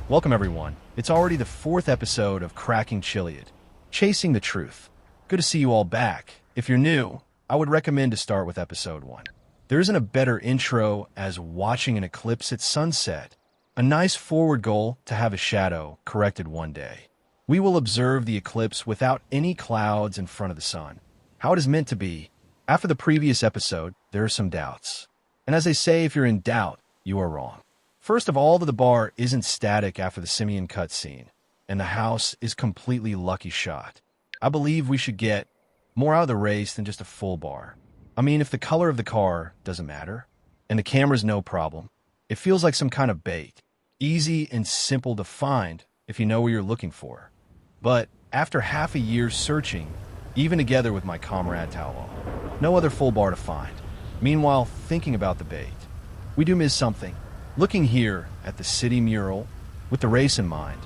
Welcome everyone. It's already the fourth episode of Cracking Chiliad, Chasing the Truth. Good to see you all back. If you're new, I would recommend to start with episode 1. There isn't a better intro as watching an eclipse at sunset. A nice forward goal to have a shadow corrected one day. We will observe the eclipse without any clouds in front of the sun. How it is meant to be. After the previous episode, there are some doubts. And as they say, if you're in doubt, you are wrong. First of all, the bar isn't static after the Simeon cutscene, and the house is completely lucky shot. I believe we should get more out of the race than just a full bar. I mean, if the color of the car doesn't matter, and the camera's no problem, it feels like some kind of bait. Easy and simple to find if you know what you're looking for. But after half a year searching, even together with my comrade Talal, no other full bar to find. Meanwhile, thinking about the bait, we do miss something. Looking here at the city mural, with the race in mind,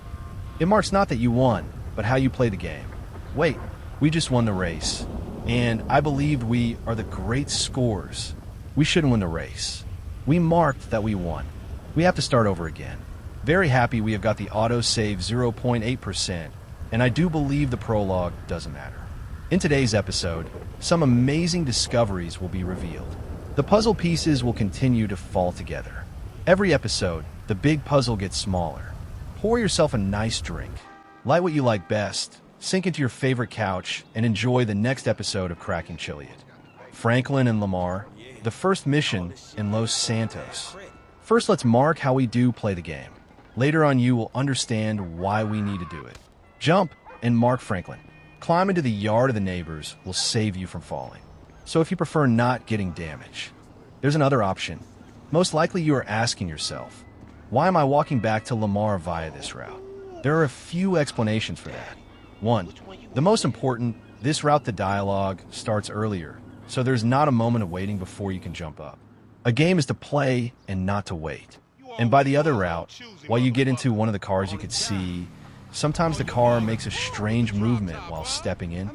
it marks not that you won, but how you play the game. Wait, we just won the race, and I believed we are the great scorers. We shouldn't win the race. We marked that we won. We have to start over again. Very happy we have got the auto-save 0.8%, and I do believe the prologue doesn't matter. In today's episode, some amazing discoveries will be revealed. The puzzle pieces will continue to fall together. Every episode, the big puzzle gets smaller. Pour yourself a nice drink. Light what you like best, sink into your favorite couch, and enjoy the next episode of Cracking Chiliad. Franklin and Lamar, the first mission in Los Santos. First, let's mark how we do play the game. Later on, you will understand why we need to do it. Jump and mark Franklin. Climb into the yard of the neighbors will save you from falling. So if you prefer not getting damage, there's another option. Most likely you are asking yourself, why am I walking back to Lamar via this route? There are a few explanations for that. 1. The most important, this route the dialogue starts earlier, so there's not a moment of waiting before you can jump up. A game is to play and not to wait. And by the other route, while you get into one of the cars you could see, sometimes the car makes a strange movement while stepping in.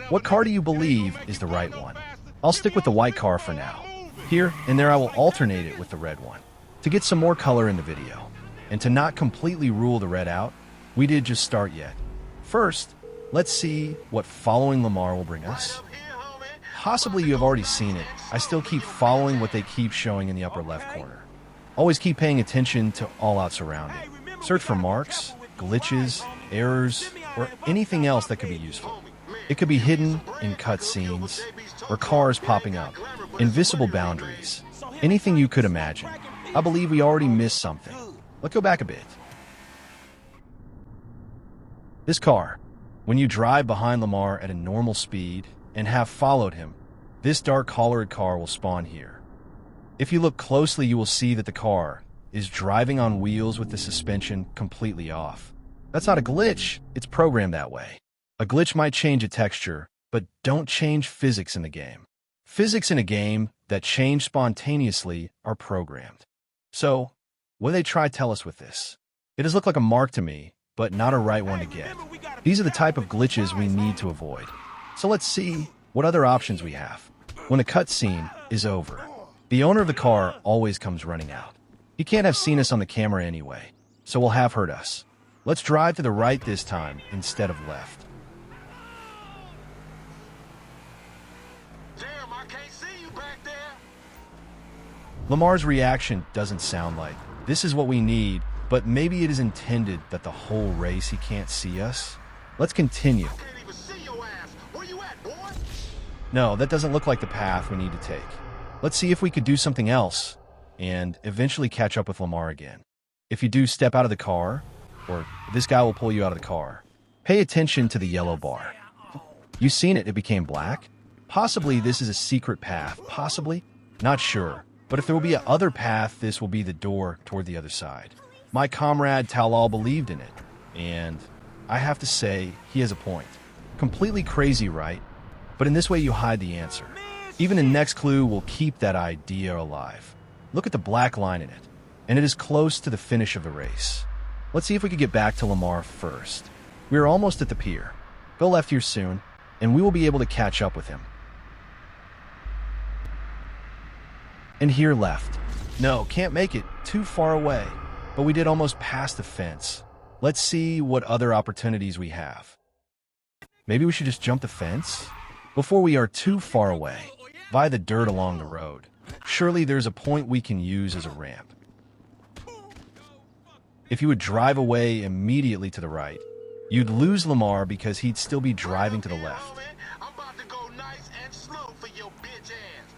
What car do you believe is the right one? I'll stick with the white car for now. Here and there I will alternate it with the red one, to get some more color in the video. And to not completely rule the red out, we did just start yet. First, let's see what following Lamar will bring us. Possibly you have already seen it. I still keep following what they keep showing in the upper left corner. Always keep paying attention to all out surrounding. Search for marks, glitches, errors, or anything else that could be useful. It could be hidden in cutscenes, or cars popping up, invisible boundaries, anything you could imagine. I believe we already missed something. Let's go back a bit. This car, when you drive behind Lamar at a normal speed and have followed him, this dark-colored car will spawn here. If you look closely, you will see that the car is driving on wheels with the suspension completely off. That's not a glitch, it's programmed that way. A glitch might change a texture, but don't change physics in the game. Physics in a game that change spontaneously are programmed. So, what do they try to tell us with this? It does look like a mark to me, but not a right one to get. These are the type of glitches we need to avoid. So let's see what other options we have. When a cutscene is over, the owner of the car always comes running out. He can't have seen us on the camera anyway, so will have heard us. Let's drive to the right this time instead of left. Damn, I can't see you back there. Lamar's reaction doesn't sound like, this is what we need, but maybe it is intended that the whole race he can't see us. Let's continue. I can't even see your ass. Where you at, boy? No, that doesn't look like the path we need to take. Let's see if we could do something else and eventually catch up with Lamar again. If you do step out of the car, or this guy will pull you out of the car, pay attention to the yellow bar. You seen it, it became black? Possibly this is a secret path, possibly? Not sure, but if there will be another path, this will be the door toward the other side. My comrade Talal believed in it, and I have to say, he has a point. Completely crazy, right? But in this way you hide the answer. Even the next clue will keep that idea alive. Look at the black line in it, and it is close to the finish of the race. Let's see if we can get back to Lamar first. We are almost at the pier. Go left here soon, and we will be able to catch up with him. And here left. No, can't make it. Too far away. but we did almost pass the fence. Let's see what other opportunities we have. Maybe we should just jump the fence? Before we are too far away, via the dirt along the road. Surely there's a point we can use as a ramp. If you would drive away immediately to the right, you'd lose Lamar because he'd still be driving to the left. I'm about to go nice and slow for your bitch ass.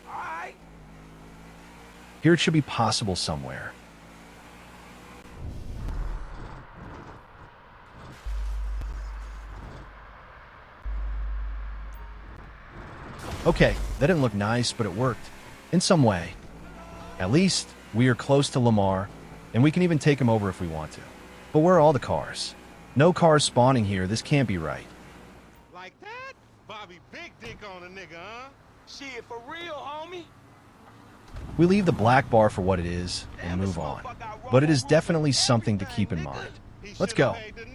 Alright. Here it should be possible somewhere. Okay, that didn't look nice, but it worked. In some way. At least, we are close to Lamar, and we can even take him over if we want to. But where are all the cars? No cars spawning here, this can't be right. Like that? Bobby big dick on a nigga, huh? Shit, for real, homie? We leave the black bar for what it is and move on. But it is definitely something to keep in mind. Let's go.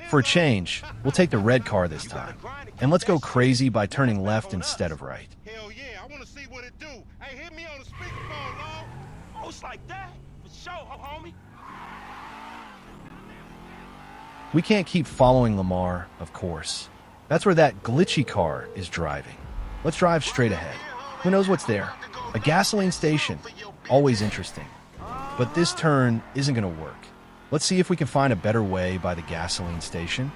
For a change, we'll take the red car this time. And let's go crazy by turning left instead of right. Hell yeah, I want to see what it do. Hey, hit me on the speakerphone, Lord. Oh, it's like that? For sure, homie. We can't keep following Lamar, of course. That's where that glitchy car is driving. Let's drive straight ahead. Who knows what's there? A gasoline station. Always interesting. But this turn isn't going to work. Let's see if we can find a better way by the gasoline station.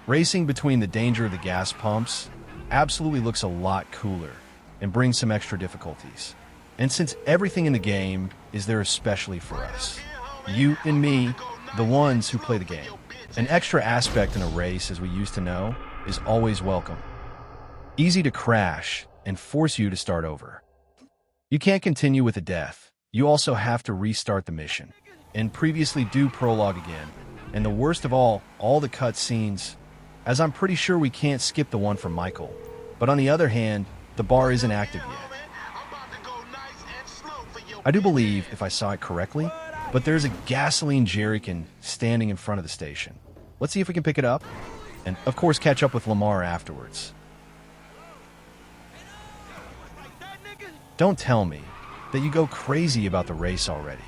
Racing between the danger of the gas pumps absolutely looks a lot cooler and brings some extra difficulties. And since everything in the game is there especially for us, you and me, the ones who play the game, an extra aspect in a race, as we used to know, is always welcome. Easy to crash and force you to start over. You can't continue with a death. You also have to restart the mission and previously do prologue again. And the worst of all the cutscenes, as I'm pretty sure we can't skip the one from Michael. But on the other hand, the bar isn't active yet. I do believe, if I saw it correctly, but there's a gasoline jerrycan standing in front of the station. Let's see if we can pick it up, and of course catch up with Lamar afterwards. Don't tell me that you go crazy about the race already.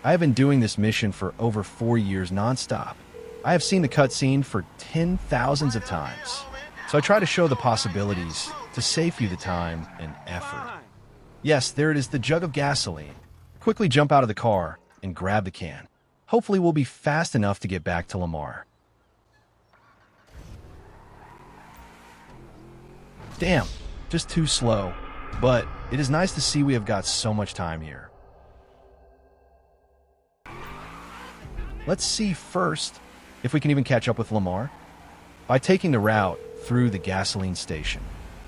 I have been doing this mission for over 4 years non-stop. I have seen the cutscene for 10,000s of times. So I try to show the possibilities to save you the time and effort. Yes, there it is, the jug of gasoline. Quickly jump out of the car and grab the can. Hopefully we'll be fast enough to get back to Lamar. Damn, just too slow. But it is nice to see we have got so much time here. Let's see first if we can even catch up with Lamar by taking the route through the gasoline station.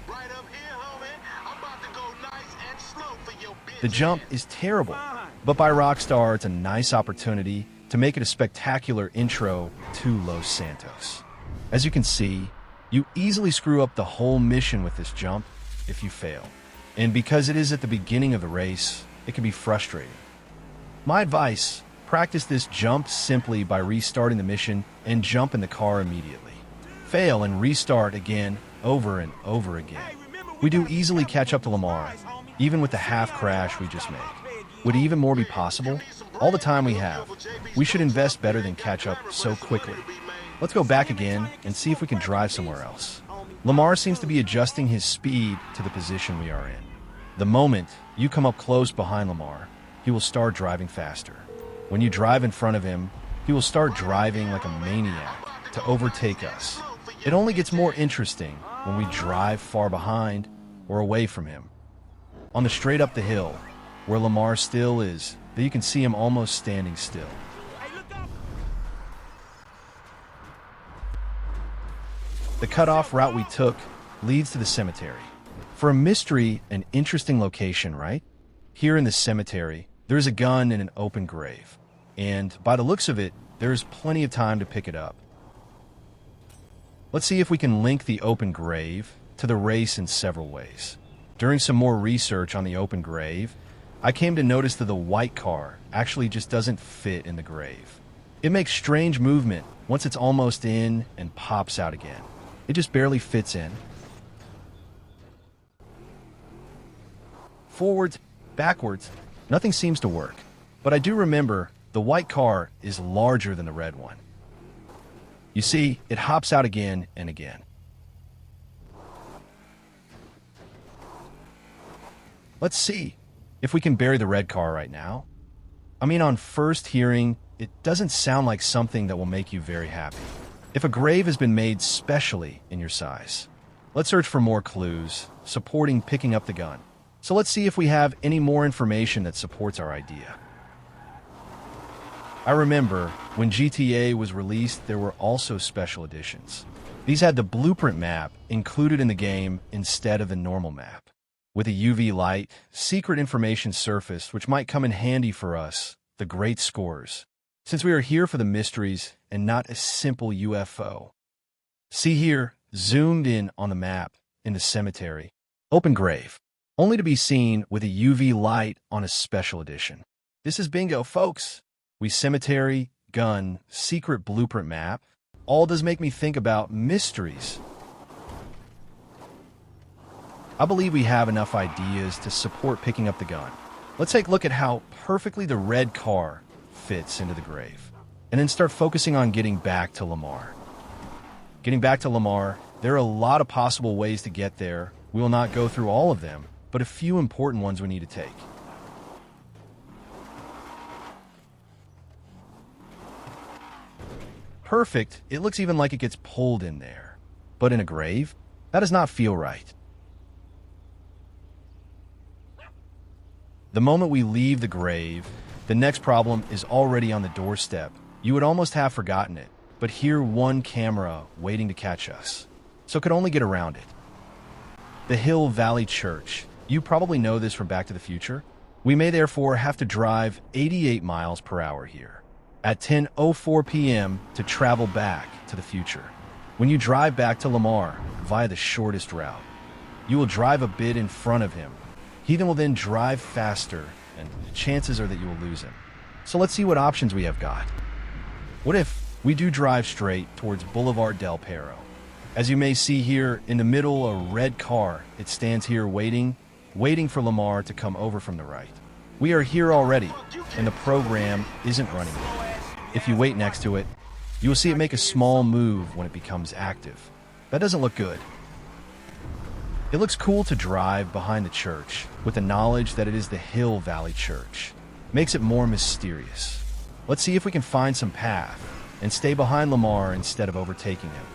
Right up here, homie. I'm about to go nice and slow for your bitch. The jump is terrible, but by Rockstar, it's a nice opportunity to make it a spectacular intro to Los Santos. As you can see, you easily screw up the whole mission with this jump if you fail. And because it is at the beginning of the race, it can be frustrating. My advice, practice this jump simply by restarting the mission and jump in the car immediately. Fail and restart again, over and over again. We do easily catch up to Lamar, even with the half crash we just made. Would even more be possible? All the time we have. We should invest better than catch up so quickly. Let's go back again and see if we can drive somewhere else. Lamar seems to be adjusting his speed to the position we are in. The moment you come up close behind Lamar, he will start driving faster. When you drive in front of him, he will start driving like a maniac to overtake us. It only gets more interesting when we drive far behind or away from him. On the straight up the hill, where Lamar still is, that you can see him almost standing still. The cutoff route we took leads to the cemetery. For a mystery, an interesting location, right? Here in the cemetery, there's a gun in an open grave. And by the looks of it, there's plenty of time to pick it up. Let's see if we can link the open grave to the race in several ways. During some more research on the open grave, I came to notice that the white car actually just doesn't fit in the grave. It makes strange movement once it's almost in and pops out again. It just barely fits in. Forwards, backwards, nothing seems to work. But I do remember the white car is larger than the red one. You see, it hops out again and again. Let's see if we can bury the red car right now. I mean, on first hearing, it doesn't sound like something that will make you very happy. If a grave has been made specially in your size. Let's search for more clues supporting picking up the gun. So let's see if we have any more information that supports our idea. I remember when GTA was released, there were also special editions. These had the blueprint map included in the game instead of the normal map. With a UV light, secret information surfaced which might come in handy for us, the great scorers, since we are here for the mysteries and not a simple UFO. See here, zoomed in on the map, in the cemetery, open grave, only to be seen with a UV light on a special edition. This is bingo, folks. We cemetery, gun, secret blueprint map, all does make me think about mysteries. I believe we have enough ideas to support picking up the gun. Let's take a look at how perfectly the red car fits into the grave, and then start focusing on getting back to Lamar. Getting back to Lamar, there are a lot of possible ways to get there. We will not go through all of them, but a few important ones we need to take. Perfect. It looks even like it gets pulled in there. But in a grave? That does not feel right. The moment we leave the grave, the next problem is already on the doorstep. You would almost have forgotten it, but here one camera waiting to catch us. So could only get around it. The Hill Valley Church. You probably know this from Back to the Future. We may therefore have to drive 88 miles per hour here at 10:04 p.m. to travel back to the future. When you drive back to Lamar via the shortest route, you will drive a bit in front of him. He then will then drive faster, and the chances are that you will lose him. So let's see what options we have got. What if we do drive straight towards Boulevard Del Perro? As you may see here, in the middle, a red car. It stands here waiting for Lamar to come over from the right. We are here already, and the program isn't running yet. If you wait next to it, you will see it make a small move when it becomes active. That doesn't look good. It looks cool to drive behind the church with the knowledge that it is the Hill Valley Church. Makes it more mysterious. Let's see if we can find some path and stay behind Lamar instead of overtaking him.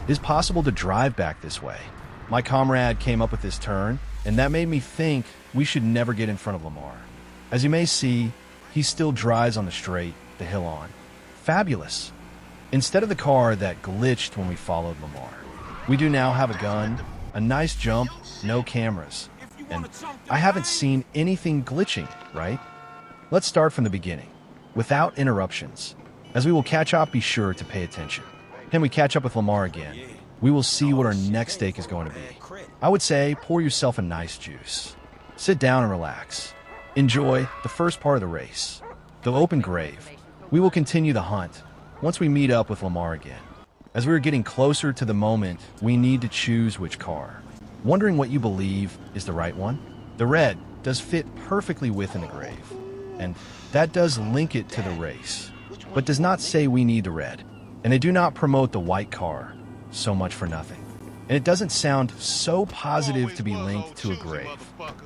It is possible to drive back this way. My comrade came up with this turn, and that made me think we should never get in front of Lamar. As you may see, he still drives on the straight, the hill on. Fabulous. Instead of the car that glitched when we followed Lamar, we do now have a gun, a nice jump, no cameras. And I haven't seen anything glitching, right? Let's start from the beginning, without interruptions. As we will catch up, be sure to pay attention. Can we catch up with Lamar again? We will see what our next stake is going to be. I would say pour yourself a nice juice. Sit down and relax. Enjoy the first part of the race, the open grave. We will continue the hunt once we meet up with Lamar again. As we are getting closer to the moment, we need to choose which car. Wondering what you believe is the right one? The red does fit perfectly within the grave, and that does link it to the race, but does not say we need the red. And they do not promote the white car, so much for nothing. And it doesn't sound so positive to be linked to a grave.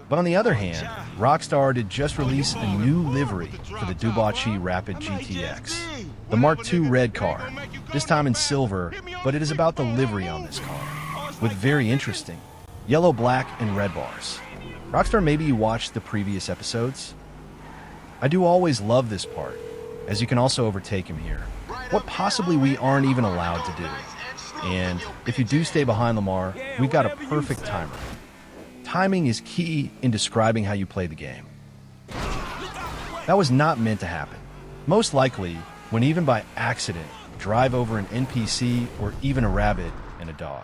But on the other hand, Rockstar did just release a new livery for the Dubauchi Rapid GTX. The Mark II red car, this time in silver, but it is about the livery on this car, with very interesting yellow, black, and red bars. Rockstar, maybe you watched the previous episodes? I do always love this part, as you can also overtake him here. What possibly we aren't even allowed to do. And if you do stay behind Lamar, we've got a perfect timer. Timing is key in describing how you play the game. That was not meant to happen. Most likely, when even by accident, drive over an NPC or even a rabbit and a dog.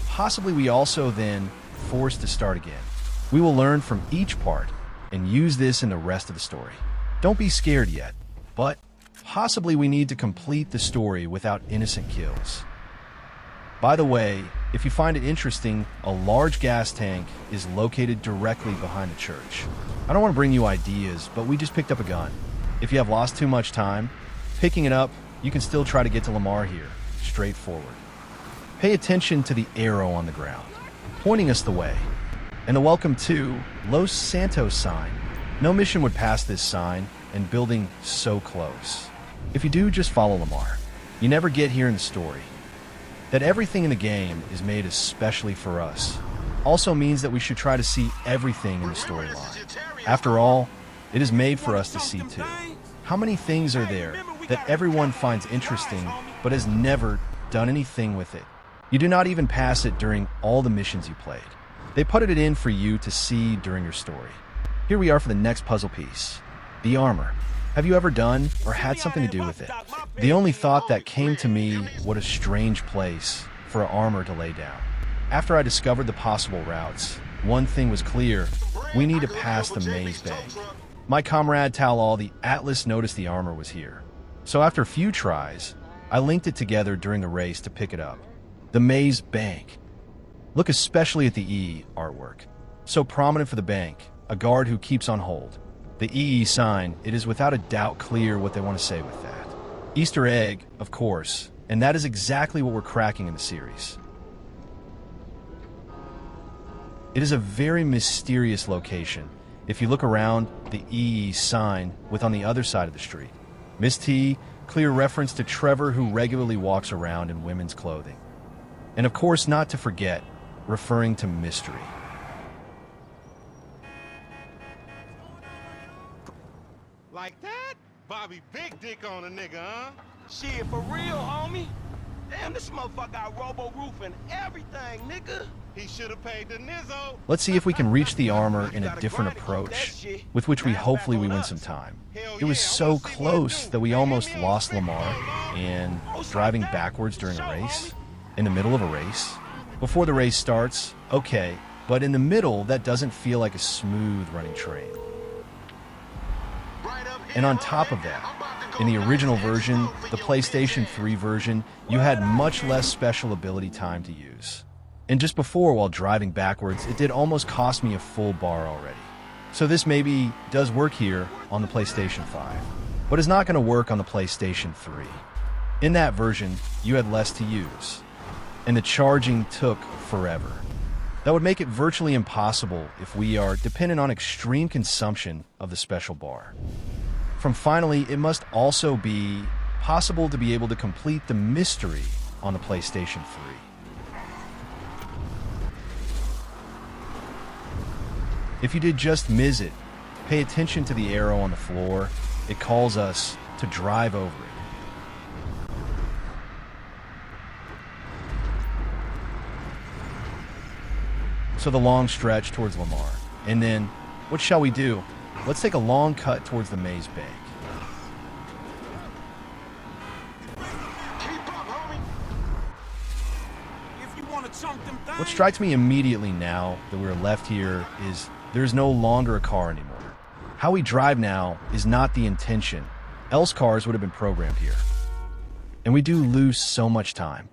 Possibly we also then forced to start again. We will learn from each part and use this in the rest of the story. Don't be scared yet, but possibly we need to complete the story without innocent kills. By the way, if you find it interesting, a large gas tank is located directly behind the church. I don't want to bring you ideas, but we just picked up a gun. If you have lost too much time, picking it up, you can still try to get to Lamar here, straightforward. Pay attention to the arrow on the ground, pointing us the way, and the Welcome to Los Santos sign. No mission would pass this sign, and building so close. If you do, just follow Lamar. You never get here in the story. That everything in the game is made especially for us also means that we should try to see everything in the storyline. After all, it is made for us to see too. How many things are there that everyone finds interesting but has never done anything with it? You do not even pass it during all the missions you played. They put it in for you to see during your story. Here we are for the next puzzle piece. The armor. Have you ever done or had something to do with it? The only thought that came to me, what a strange place for armor to lay down. After I discovered the possible routes, one thing was clear: we need to pass the maze bank. My comrade Talal the Atlas noticed the armor was here. So after a few tries, I linked it together during the race to pick it up. The maze bank. Look especially at the E artwork. So prominent for the bank, a guard who keeps on hold. The EE sign, it is without a doubt clear what they want to say with that. Easter egg, of course, and that is exactly what we're cracking in the series. It is a very mysterious location. If you look around, the EE sign with on the other side of the street. Miss T, clear reference to Trevor, who regularly walks around in women's clothing. And of course, not to forget, referring to mystery. Like that? Bobby big dick on a nigga, huh? Shit, for real, homie. Damn, this motherfucker got robo-roof and everything, nigga. He should have paid the nizzo. Let's see if we can reach the armor in a different approach, with which we hopefully we win some time. It was so close that we almost lost Lamar, and driving backwards during a race, in the middle of a race, before the race starts, okay, but in the middle, that doesn't feel like a smooth running train. And on top of that, in the original version, the PlayStation 3 version, you had much less special ability time to use. And just before, while driving backwards, it did almost cost me a full bar already. So this maybe does work here on the PlayStation 5, but it's not going to work on the PlayStation 3. In that version, you had less to use, and the charging took forever. That would make it virtually impossible if we are dependent on extreme consumption of the special bar. Finally, it must also be possible to be able to complete the mystery on the PlayStation 3. If you did just miss it, pay attention to the arrow on the floor. It calls us to drive over it. So the long stretch towards Lamar. And then, what shall we do? Let's take a long cut towards the maze bank. What strikes me immediately now that we're left here is there's no longer a car anymore. How we drive now is not the intention, else cars would have been programmed here. And we do lose so much time.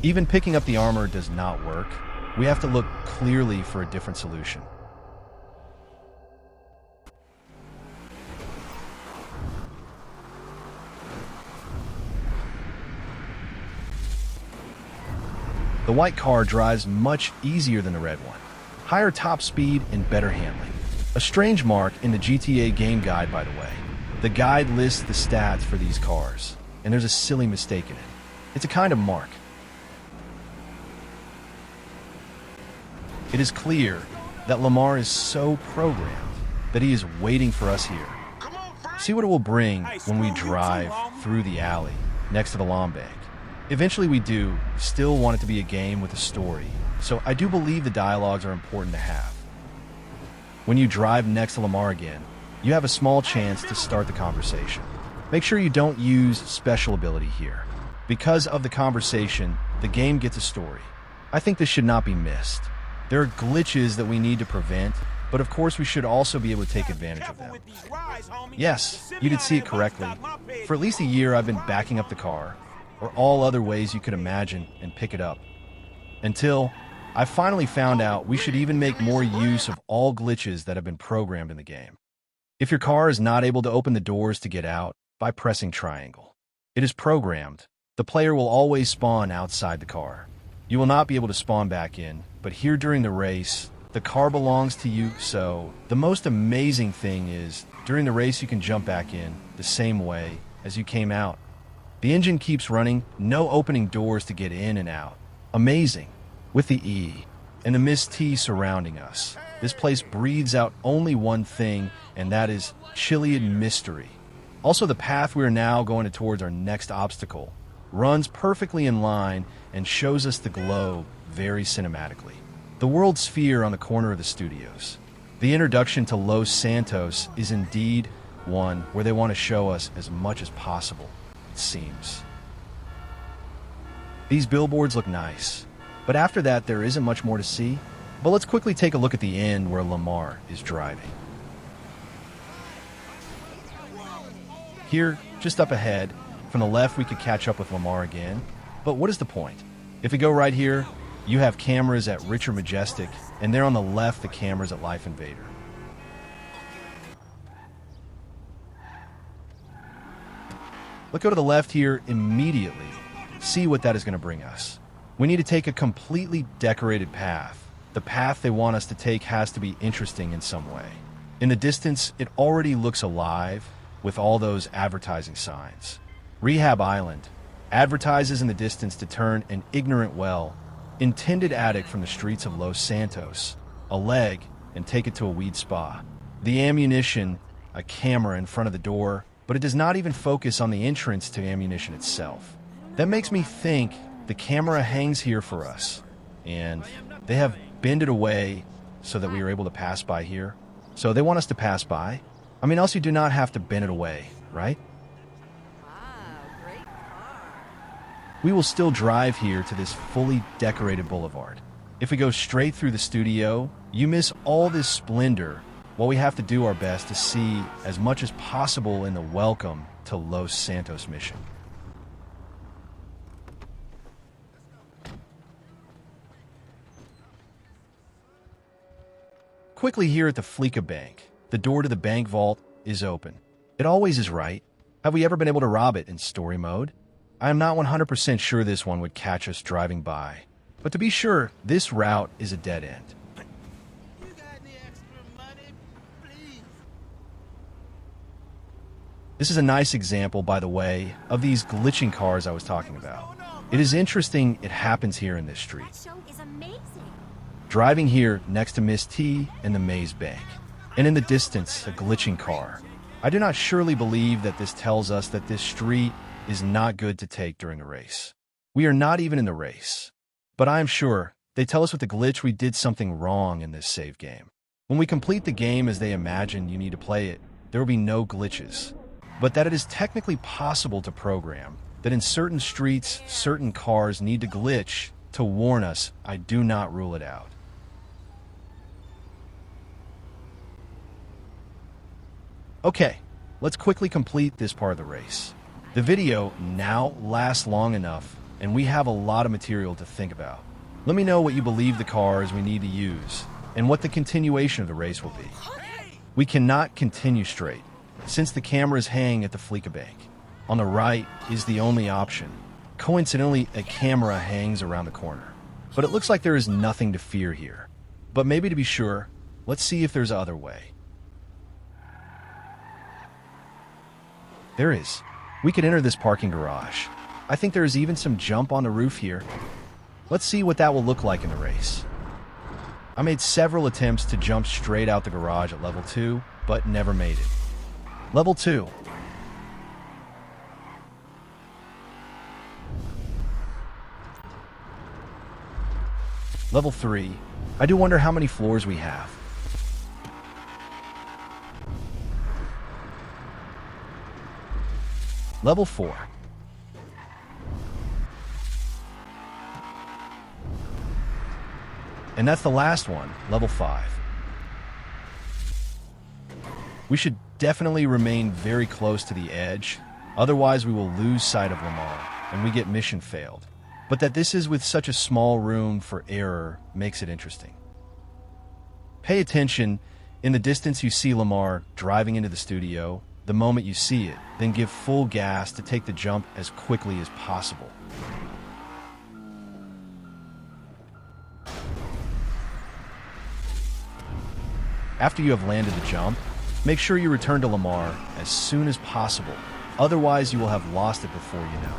Even picking up the armor does not work. We have to look clearly for a different solution. The white car drives much easier than the red one. Higher top speed and better handling. A strange mark in the GTA game guide, by the way. The guide lists the stats for these cars, and there's a silly mistake in it. It's a kind of mark. It is clear that Lamar is so programmed that he is waiting for us here. See what it will bring when we drive through the alley next to the lawn bank. Eventually we do still want it to be a game with a story, so I do believe the dialogues are important to have. When you drive next to Lamar again, you have a small chance to start the conversation. Make sure you don't use special ability here. Because of the conversation, the game gets a story. I think this should not be missed. There are glitches that we need to prevent, but of course we should also be able to take advantage of them. Yes, you did see it correctly. For at least a year I've been backing up the car, or all other ways you could imagine and pick it up. Until I finally found out we should even make more use of all glitches that have been programmed in the game. If your car is not able to open the doors to get out by pressing triangle, it is programmed. The player will always spawn outside the car. You will not be able to spawn back in, but here during the race, the car belongs to you, so the most amazing thing is, during the race you can jump back in the same way as you came out. The engine keeps running, no opening doors to get in and out. Amazing. With the E and the Miss T surrounding us, this place breathes out only one thing, and that is Chiliad mystery. Also, the path we are now going towards our next obstacle runs perfectly in line and shows us the globe very cinematically. The world sphere on the corner of the studios. The introduction to Los Santos is indeed one where they want to show us as much as possible, it seems. These billboards look nice, but after that there isn't much more to see. But let's quickly take a look at the end where Lamar is driving. Here, just up ahead, from the left we could catch up with Lamar again. But what is the point? If we go right here, you have cameras at Richer Majestic, and there on the left the cameras at Life Invader. Let's go to the left here immediately. See what that is going to bring us. We need to take a completely decorated path. The path they want us to take has to be interesting in some way. In the distance, it already looks alive with all those advertising signs. Rehab Island advertises in the distance to turn an ignorant well, intended addict from the streets of Los Santos, a leg, and take it to a weed spa. The ammunition, a camera in front of the door, but it does not even focus on the entrance to ammunition itself. That makes me think the camera hangs here for us, and they have bent it away so that we are able to pass by here. So they want us to pass by. I mean, else you do not have to bend it away, right? We will still drive here to this fully decorated boulevard. If we go straight through the studio, you miss all this splendor while we have to do our best to see as much as possible in the Welcome to Los Santos mission. Quickly here at the Fleeca Bank, the door to the bank vault is open. It always is, right? Have we ever been able to rob it in story mode? I am not 100% sure this one would catch us driving by. But to be sure, this route is a dead end. You got any extra money, please? This is a nice example, by the way, of these glitching cars I was talking about. It is interesting it happens here in this street. That show is amazing. Driving here next to Miss T and the Maze Bank. And in the distance, a glitching car. I do not surely believe that this tells us that this street is not good to take during a race. We are not even in the race. But I am sure they tell us with the glitch we did something wrong in this save game. When we complete the game as they imagine you need to play it, there will be no glitches. But that it is technically possible to program that in certain streets, certain cars need to glitch to warn us, I do not rule it out. Okay, let's quickly complete this part of the race. The video now lasts long enough, and we have a lot of material to think about. Let me know what you believe the cars we need to use, and what the continuation of the race will be. We cannot continue straight, since the cameras hang at the Fleeca Bank. On the right is the only option. Coincidentally, a camera hangs around the corner. But it looks like there is nothing to fear here. But maybe to be sure, let's see if there's another way. There is. We could enter this parking garage. I think there is even some jump on the roof here. Let's see what that will look like in the race. I made several attempts to jump straight out the garage at level 2, but never made it. Level 2. Level 3. I do wonder how many floors we have. Level 4. And that's the last one, level 5. We should definitely remain very close to the edge, otherwise we will lose sight of Lamar. and we get mission failed. But that this is with such a small room for error makes it interesting. Pay attention. In the distance you see Lamar driving into the studio. The moment you see it, then give full gas to take the jump as quickly as possible. After you have landed the jump, make sure you return to Lamar as soon as possible. Otherwise, you will have lost it before you know.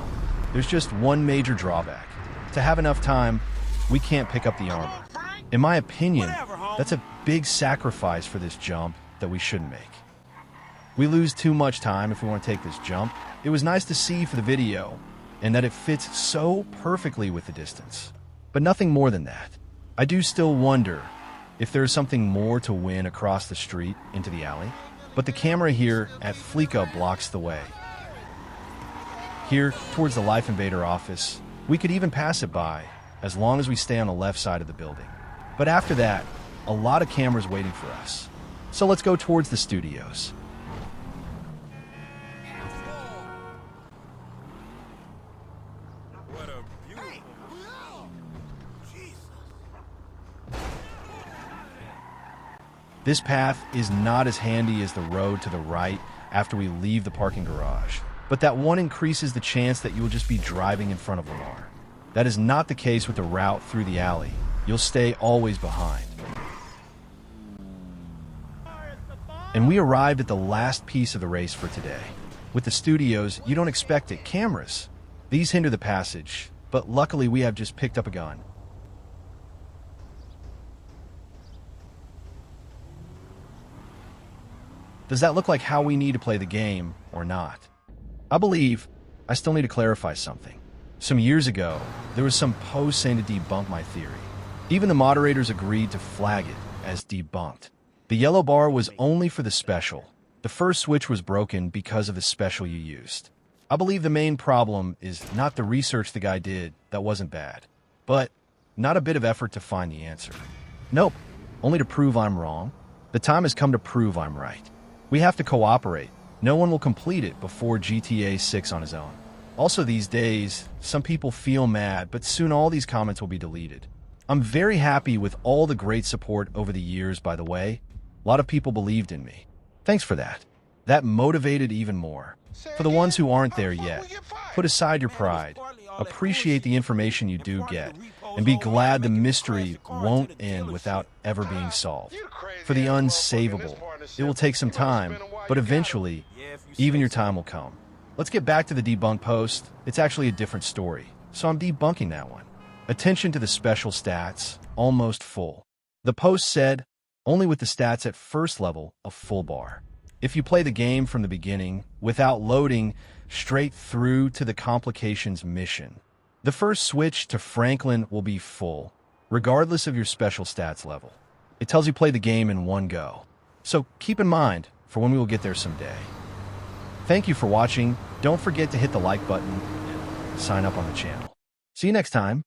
There's just one major drawback. To have enough time, we can't pick up the armor. In my opinion, that's a big sacrifice for this jump that we shouldn't make. We lose too much time if we want to take this jump. It was nice to see for the video, and that it fits so perfectly with the distance. But nothing more than that. I do still wonder if there's something more to win across the street into the alley, but the camera here at Fleeka blocks the way. Here, towards the Life Invader office, we could even pass it by, as long as we stay on the left side of the building. But after that, a lot of cameras waiting for us. So let's go towards the studios. This path is not as handy as the road to the right after we leave the parking garage, but that one increases the chance that you will just be driving in front of Lamar. That is not the case with the route through the alley. You'll stay always behind. And we arrived at the last piece of the race for today. With the studios, you don't expect it. Cameras. These hinder the passage, but luckily we have just picked up a gun. Does that look like how we need to play the game or not? I believe I still need to clarify something. Some years ago, there was some post saying to debunk my theory. Even the moderators agreed to flag it as debunked. The yellow bar was only for the special. The first switch was broken because of the special you used. I believe the main problem is not the research the guy did, that wasn't bad, but not a bit of effort to find the answer. Nope, only to prove I'm wrong. The time has come to prove I'm right. We have to cooperate. No one will complete it before GTA 6 on his own. Also these days, some people feel mad, but soon all these comments will be deleted. I'm very happy with all the great support over the years, by the way. A lot of people believed in me. Thanks for that. That motivated even more. For the ones who aren't there yet, put aside your pride. Appreciate the information you do get, and be glad the mystery won't end without ever being solved. For the unsavable, it will take some time, but eventually, even your time will come. Let's get back to the debunk post. It's actually a different story, so I'm debunking that one. Attention to the special stats, almost full. The post said, only with the stats at first level of full bar. If you play the game from the beginning, without loading, straight through to the complications mission, the first switch to Franklin will be full, regardless of your special stats level. It tells you play the game in one go. So keep in mind for when we will get there someday. Thank you for watching. Don't forget to hit the like button and sign up on the channel. See you next time.